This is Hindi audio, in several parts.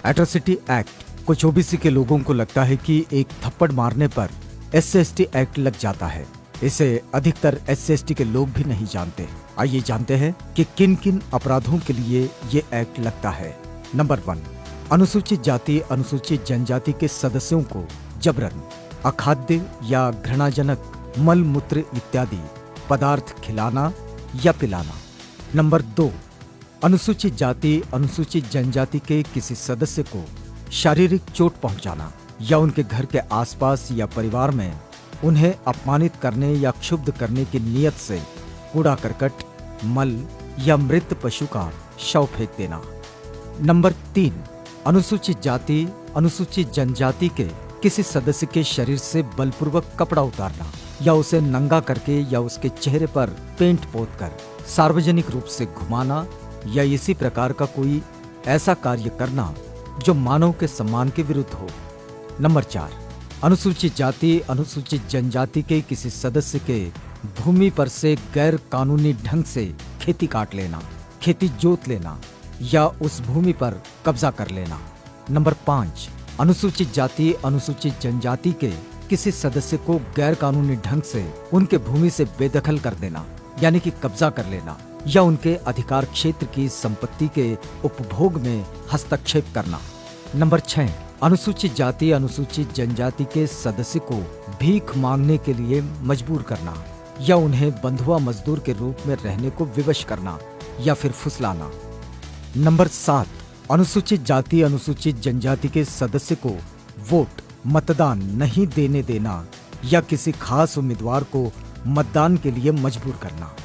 एट्रोसिटी एक्ट कुछ ओबीसी के लोगों को लगता है कि एक थप्पड़ मारने पर SC/ST एक्ट लग जाता है। इसे अधिकतर SC/ST के लोग भी नहीं जानते। आइए जानते हैं कि किन किन अपराधों के लिए ये एक्ट लगता है। नंबर 1, अनुसूचित जाति अनुसूचित जनजाति के सदस्यों को जबरन अखाद्य या घृणाजनक मल मूत्र इत्यादि पदार्थ खिलाना या पिलाना। नंबर 2, अनुसूचित जाति अनुसूचित जनजाति के किसी सदस्य को शारीरिक चोट पहुंचाना या उनके घर के आसपास या परिवार में उन्हें अपमानित करने या क्षुब्ध करने की नियत से कूड़ा करकट, मल या मृत पशु का शव फेंक देना। नंबर 3, अनुसूचित जाति अनुसूचित जनजाति के किसी सदस्य के शरीर से बलपूर्वक कपड़ा उतारना या उसे नंगा करके या उसके चेहरे पर पेंट पोतकर सार्वजनिक रूप से घुमाना या इसी प्रकार का कोई ऐसा कार्य करना जो मानव के सम्मान के विरुद्ध हो। नंबर 4, अनुसूचित जाति अनुसूचित जनजाति के किसी सदस्य के भूमि पर से गैर कानूनी ढंग से खेती काट लेना, खेती जोत लेना या उस भूमि पर कब्जा कर लेना। नंबर 5, अनुसूचित जाति अनुसूचित जनजाति के किसी सदस्य को गैर कानूनी ढंग से उनके भूमि से बेदखल कर देना यानी कि कब्जा कर लेना या उनके अधिकार क्षेत्र की संपत्ति के उपभोग में हस्तक्षेप करना। नंबर 6, अनुसूचित जाति अनुसूचित जनजाति के सदस्य को भीख मांगने के लिए मजबूर करना या उन्हें बंधुआ मजदूर के रूप में रहने को विवश करना या फिर फुसलाना। नंबर 7, अनुसूचित जाति अनुसूचित जनजाति के सदस्य को वोट मतदान नहीं देने देना या किसी खास उम्मीदवार को मतदान के लिए मजबूर करना।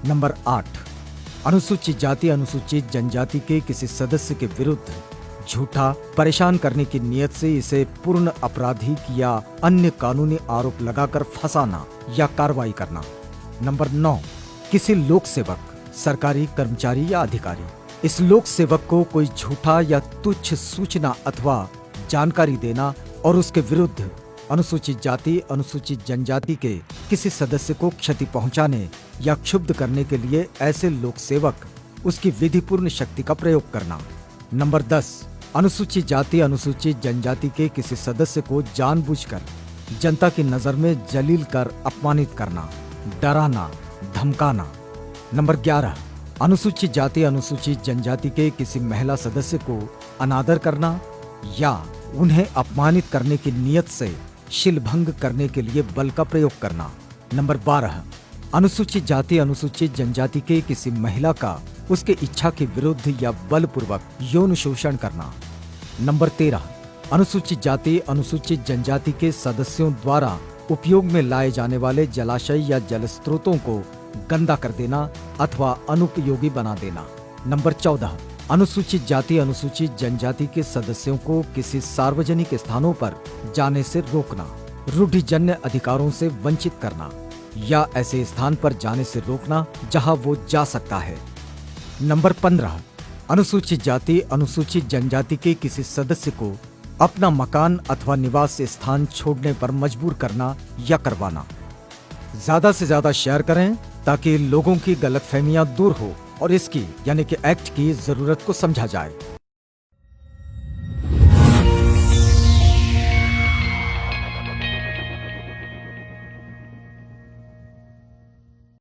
नंबर 8, अनुसूचित जाति अनुसूचित जनजाति के किसी सदस्य के विरुद्ध झूठा परेशान करने की नियत से इसे पूर्ण आपराधिक या अन्य कानूनी आरोप लगाकर फंसाना या कार्रवाई करना। नंबर 9, किसी लोक सेवक, सरकारी कर्मचारी या अधिकारी, इस लोक सेवक को कोई झूठा या तुच्छ सूचना अथवा जानकारी देना और उसके विरुद्ध अनुसूचित जाति अनुसूचित जनजाति के किसी सदस्य को क्षति पहुंचाने या क्षुब्ध करने के लिए ऐसे लोक सेवक उसकी विधिपूर्ण शक्ति का प्रयोग करना। नंबर 10, अनुसूचित जाति अनुसूचित जनजाति के किसी सदस्य को जानबूझकर जनता की नजर में जलील कर अपमानित करना, डराना, धमकाना। नंबर 11, अनुसूचित जाति अनुसूचित जनजाति के किसी महिला सदस्य को अनादर करना या उन्हें अपमानित करने की नियत से शीलभंग करने के लिए बल का प्रयोग करना। नंबर 12, अनुसूचित जाति अनुसूचित जनजाति के किसी महिला का उसके इच्छा के विरुद्ध या बलपूर्वक यौन शोषण करना। नंबर 13, अनुसूचित जाति अनुसूचित जनजाति के सदस्यों द्वारा उपयोग में लाए जाने वाले जलाशय या जल स्रोतों को गंदा कर देना अथवा अनुपयोगी बना देना। नंबर 14, अनुसूचित जाति अनुसूचित जनजाति के सदस्यों को किसी सार्वजनिक स्थानों पर जाने से रोकना, रूढ़िजन्य अधिकारों से वंचित करना या ऐसे स्थान पर जाने से रोकना जहां वो जा सकता है। नंबर 15, अनुसूचित जाति अनुसूचित जनजाति के किसी सदस्य को अपना मकान अथवा निवास स्थान छोड़ने पर मजबूर करना या करवाना। ज्यादा से ज्यादा शेयर करें ताकि लोगों की गलतफहमियां दूर हो और इसकी यानी कि एक्ट की जरूरत को समझा जाए।